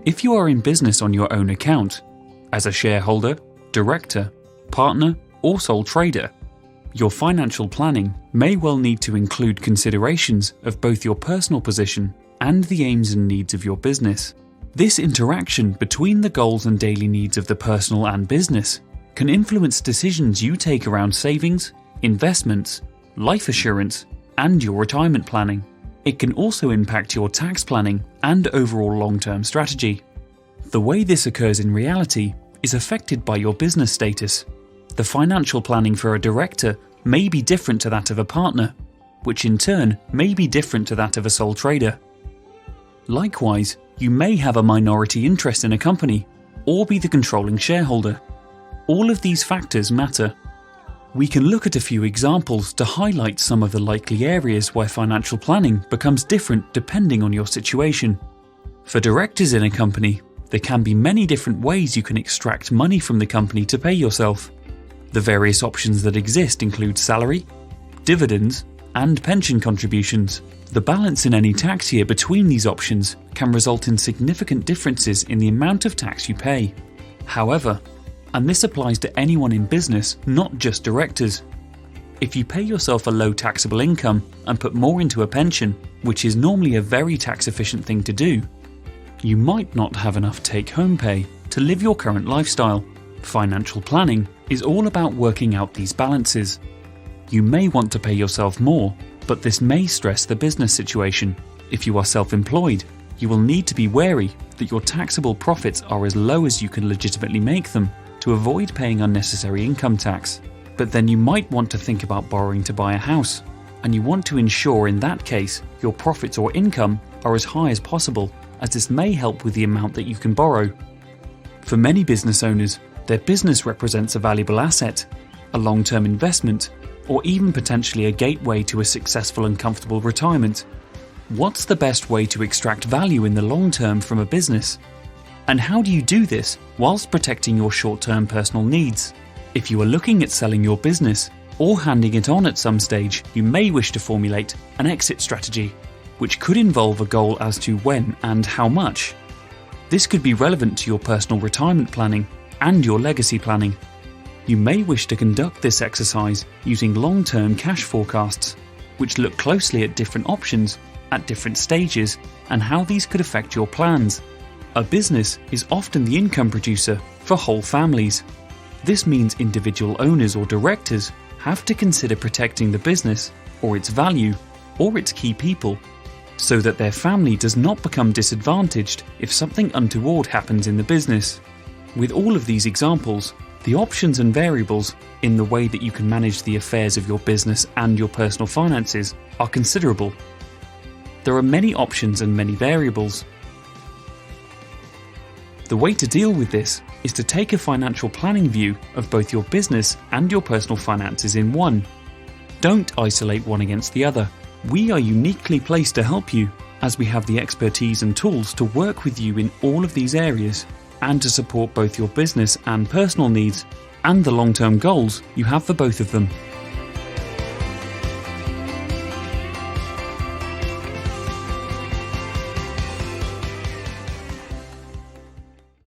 If you are in business on your own account, as a shareholder, director, partner, or sole trader, your financial planning may well need to include considerations of both your personal position and the aims and needs of your business. This interaction between the goals and daily needs of the personal and business can influence decisions you take around savings, investments, life assurance, and your retirement planning. It can also impact your tax planning and overall long-term strategy. The way this occurs in reality is affected by your business status. The financial planning for a director may be different to that of a partner, which in turn may be different to that of a sole trader. Likewise, you may have a minority interest in a company or be the controlling shareholder. All of these factors matter. We can look at a few examples to highlight some of the likely areas why financial planning becomes different depending on your situation. For directors in a company, there can be many different ways you can extract money from the company to pay yourself. The various options that exist include salary, dividends, and pension contributions. The balance in any tax year between these options can result in significant differences in the amount of tax you pay. However, and this applies to anyone in business, not just directors, if you pay yourself a low taxable income and put more into a pension, which is normally a very tax-efficient thing to do, you might not have enough take-home pay to live your current lifestyle. Financial planning is all about working out these balances. You may want to pay yourself more, but this may stress the business situation. If you are self-employed, you will need to be wary that your taxable profits are as low as you can legitimately make them to avoid paying unnecessary income tax. But then you might want to think about borrowing to buy a house, and you want to ensure in that case your profits or income are as high as possible, as this may help with the amount that you can borrow. For many business owners, their business represents a valuable asset, a long-term investment, or even potentially a gateway to a successful and comfortable retirement. What's the best way to extract value in the long term from a business? And how do you do this whilst protecting your short-term personal needs? If you are looking at selling your business or handing it on at some stage, you may wish to formulate an exit strategy, which could involve a goal as to when and how much. This could be relevant to your personal retirement planning and your legacy planning. You may wish to conduct this exercise using long-term cash forecasts, which look closely at different options at different stages and how these could affect your plans. A business is often the income producer for whole families. This means individual owners or directors have to consider protecting the business or its value or its key people so that their family does not become disadvantaged if something untoward happens in the business. With all of these examples, the options and variables in the way that you can manage the affairs of your business and your personal finances are considerable. There are many options and many variables. The way to deal with this is to take a financial planning view of both your business and your personal finances in one. Don't isolate one against the other. We are uniquely placed to help you, as we have the expertise and tools to work with you in all of these areas and to support both your business and personal needs and the long-term goals you have for both of them.